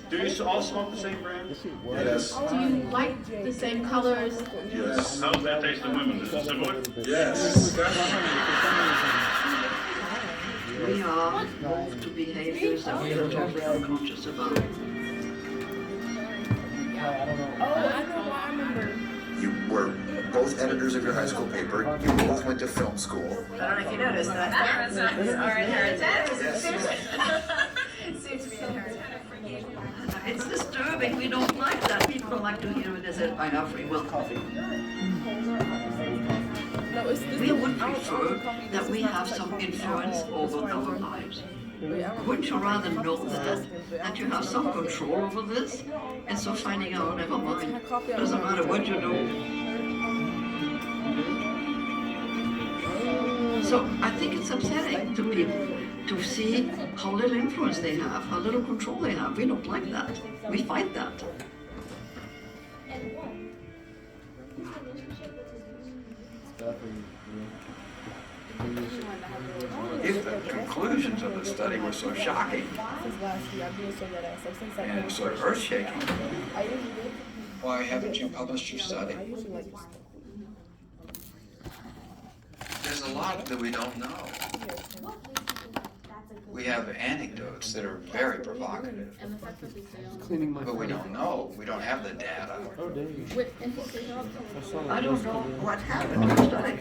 Do you all smoke the same brand? Yes. Do you like the same colors? Yes. How's that taste to women? Is it similar? Yes. We are moved to behaviors that we are totally unconscious about. You were both editors of your high school paper. You both went to film school. I don't know if you noticed that. Parents are inherited. It seems to be inherited. It's disturbing. We don't like that. People don't like to hear it as I have free will coffee. We would prefer that we have some influence over our lives. Wouldn't you rather know that you have some control over this? And so finding out, never mind, doesn't matter what you do. So I think it's upsetting to people to see how little influence they have, how little control they have. We don't like that. We fight that. If the conclusions of the study were so shocking and so earth-shaking, why haven't you published your study? There's a lot that we don't know. We have anecdotes that are very provocative, but we don't know. We don't have the data. I don't know what happened to the study.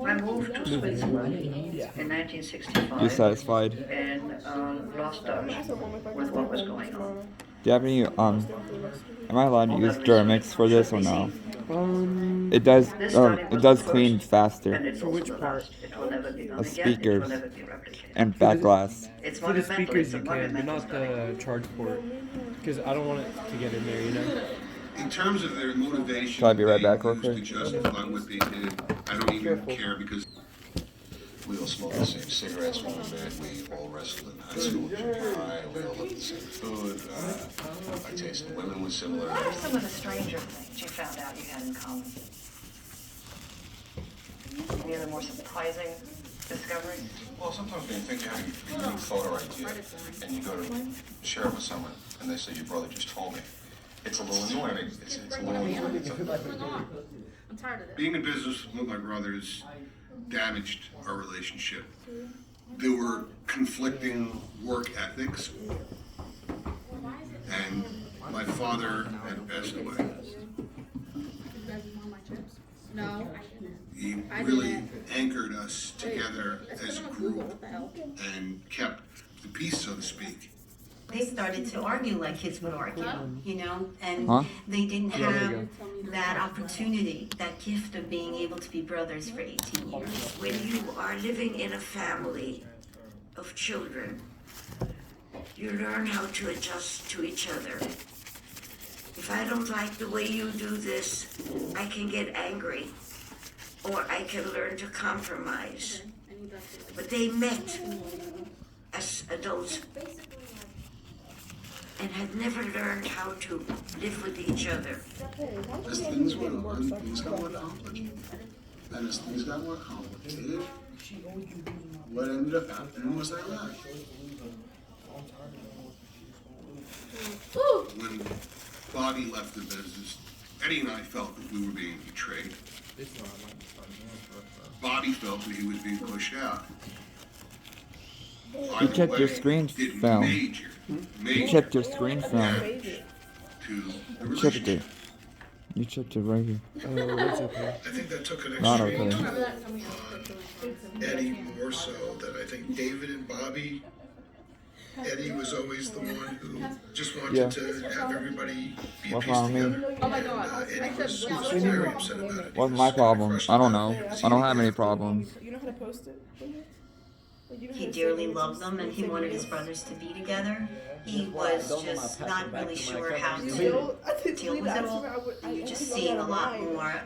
I moved to Switzerland in 1965. You satisfied? And lost touch with what was going on. Do you have any, am I allowed to use Germix for this or no? It does clean faster. For which part? Speakers and back glass. For the speakers you can, but not the charge port. Because I don't want it to get in there, you know? In terms of their motivation, Shall I be right back, they real quick? used to justify what they did. I don't even care because We all smoke the same cigarettes when we're bed. We all wrestled in high school, junior high. We all loved the same food. My taste in women was similar. What are some of the stranger things you found out you had in common? Any of the more surprising discoveries? Well, sometimes when you think you have a unique thought or idea, and you go to share it with someone, and they say, your brother just told me. It's a little annoying. It's a little annoying. I'm tired of this. being in business with my brothers damaged our relationship. There were conflicting work ethics, and my father had passed away. No. He really anchored us together as a group and kept the peace, so to speak. They started to argue like kids would argue, you know, and Huh? they didn't have that opportunity, that gift of being able to be brothers for 18 years. When you are living in a family of children, you learn how to adjust to each other. If I don't like the way you do this, I can get angry, or I can learn to compromise. But they met as adults and had never learned how to live with each other. As things went on, things got more complicated. And as things got more complicated, what ended up happening was I left. When Bobby left the business, Eddie and I felt that we were being betrayed. Bobby felt that he was being pushed out. You checked your screen film. You checked your screen film. You checked it. You checked it right here. Oh, that's okay. I think that took an Not extreme okay. toll on Eddie more so than I think David and Bobby. Eddie was always the one who just wanted to have everybody be at What's peace wrong with me? together. Oh my God. Eddie was very upset about it. What's my problem? I don't know. I don't have any problems. You know how to post it? He dearly loved them and he wanted his brothers to be together. He was just not really sure how to deal with it all. And you're just seeing a lot more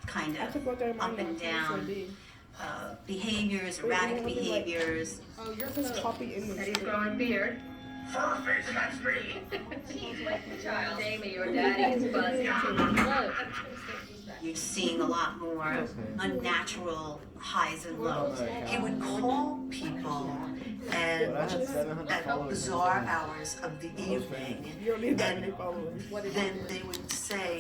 kind of up and down behaviors, erratic behaviors. Oh, you're Eddie's growing beard. Fur-face, that's me. She's like the child, Amy, your daddy is buzzing. You're seeing a lot more unnatural highs and lows. He would call people and at bizarre hours of the evening, and then they would say,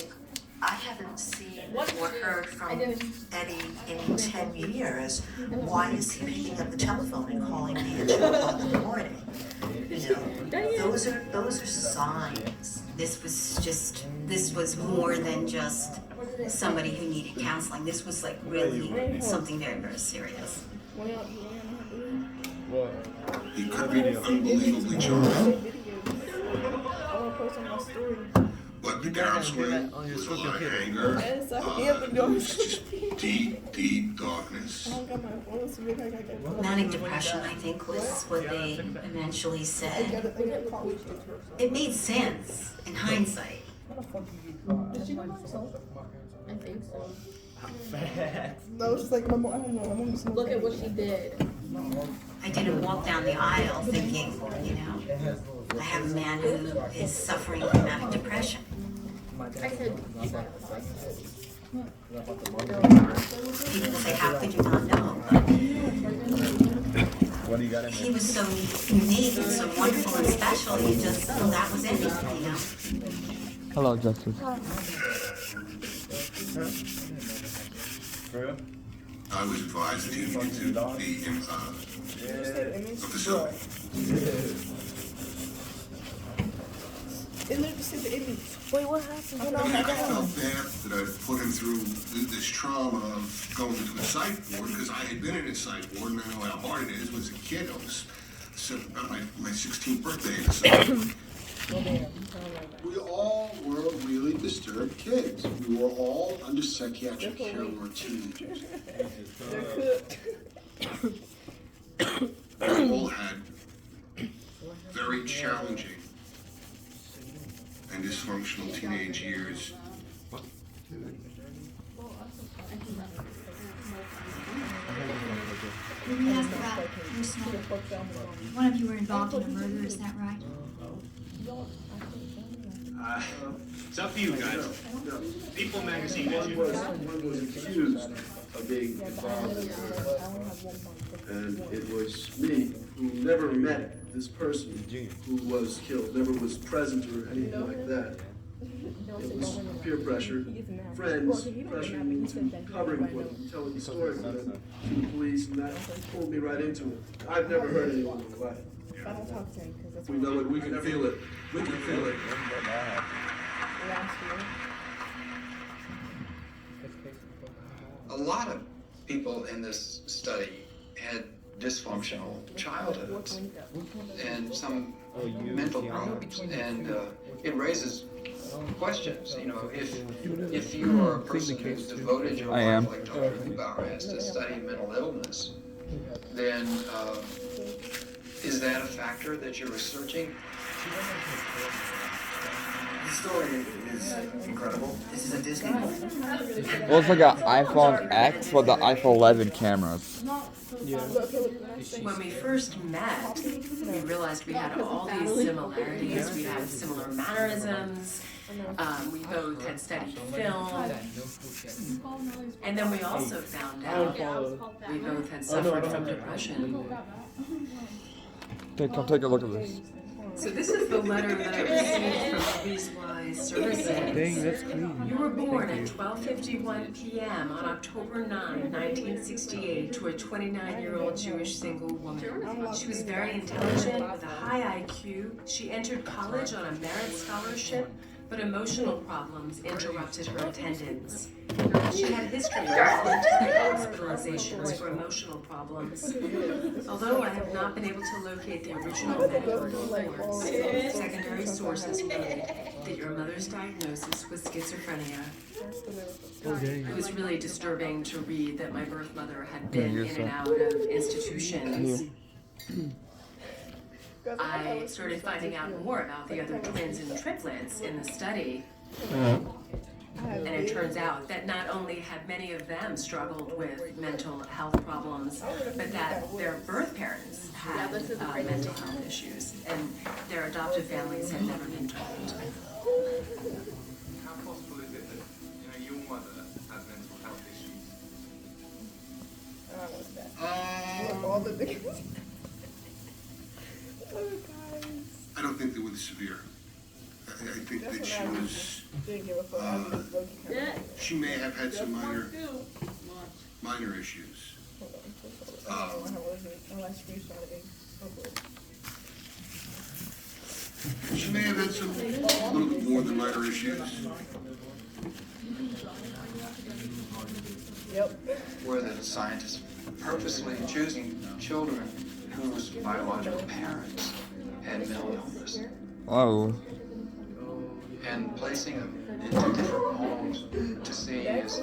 I haven't seen or heard from Eddie in 10 years. Why is he picking up the telephone and calling me at 2 o'clock in the morning? You know, those are signs. This was more than just somebody who needed counseling. This was like really something very, very serious. He could be unbelievably charming, but the downswing was a lot of anger. It was just deep darkness. Manic depression, I think, was what they eventually said. It made sense in hindsight. I think so. No, it's like my mom. I don't know. My mom. Look at what she did. I didn't walk down the aisle thinking, you know, I have a man who is suffering from manic depression. I said, People say, how could you not know? He was so unique and so wonderful and special, you just, that was it, you know? Hello, Justice. I was advised to get into the facility. And they're just the image. Wait, what happened? I felt bad that I put him through this trauma of going into a psych ward, because I had been in a psych ward and I know how hard it is. When I was a kid, I was about my 16th birthday in a psych ward. We all were really disturbed kids. We were all under psychiatric care when we were teenagers. We all had very challenging and dysfunctional teenage years. Let me ask about personal. One of you were involved in a murder, is that right? It's up to you guys. People magazine did you. One was accused of being involved in murder. And it was me who never met this person who was killed, never was present or anything like that. It was peer pressure, friends pressuring me into covering for them, telling the story for them to the police, and that pulled me right into it. I've never heard anyone in my life. We know it, we can feel it. We can feel it. A lot of people in this study had dysfunctional childhoods and some mental problems, and it raises questions. You know, if you are a person who's devoted your life, like Dr. Neubauer has, to study mental illness, then is that a factor that you're researching? The story is incredible. This is a Disney movie. Well, it's like an iPhone X with the iPhone 11 cameras. When we first met, we realized we had all these similarities. We had similar mannerisms. We both had studied film. And then we also found out we both had suffered from depression. Come take a look at this. So this is the letter that I received from Louise Wise Services. Dang, that's clean. You were born at 12:51 p.m. on October 9, 1968, to a 29-year-old Jewish single woman. She was very intelligent with a high IQ. She entered college on a merit scholarship, but emotional problems interrupted her attendance. She had a history of hospitalizations for emotional problems. Although I have not been able to locate the original medical reports, secondary sources noted that your mother's diagnosis was schizophrenia. It was really disturbing to read that my birth mother had been in and out of institutions. I started finding out more about the other twins and triplets in the study. And it turns out that not only had many of them struggled with mental health problems, but that their birth parents had mental health issues. And their their adoptive families had never been told. How possible is it that your mother has mental health issues? All the niggas. Oh, guys. I don't think they were severe. I think that she was, Didn't give a fuck. I was just looking. she may have had some minor issues. She may have had some, a little bit more than minor issues. Yep. Were the scientists purposely choosing children whose biological parents had mental illness Oh. and placing them into different homes to see is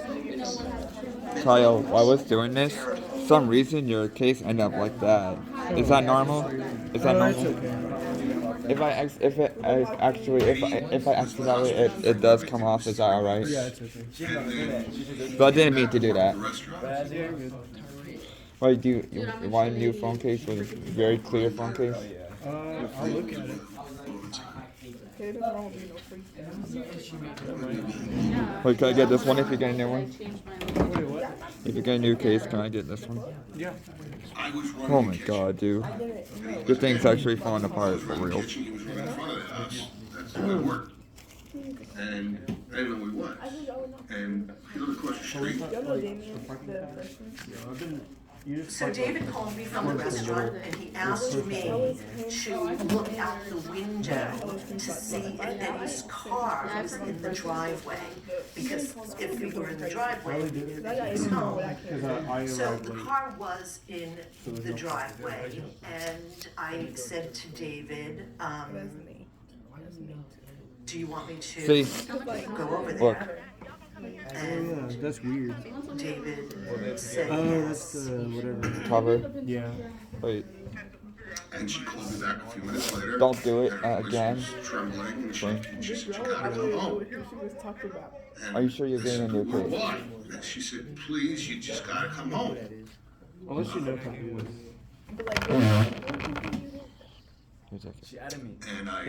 Kyle, while I was doing this, for some reason your case ended up like that. Is that normal? Is that normal? If I accidentally it does come off, is that alright? Yeah, it's okay. But I didn't mean to do that. Why do you want a new phone case with a very clear phone case? I'll look at it. Wait, can I get this one if you get a new one? Wait, what? If you get a new case, can I get this one? Yeah. Oh my god, dude. This thing's actually falling apart for real. He was right in front of us. That's the way it worked. And I didn't know who he was. And he lived across the street. So David called me from the restaurant and he asked me to look out the window to see if Eddie's car was in the driveway. Because if we were in the driveway, we knew that he was home. So the car was in the driveway and I said to David, do you want me to go over there? Look. And that's weird. David said Oh, that's the whatever. Cover? Yeah. Wait. And she called me back a few minutes later. Don't do it and I was again. Trembling, and she said, you gotta come home. And Are you sure you're getting a new I said, case? why? And she said, please, you just gotta come home. Unless you know how to do it. Here's that. And I,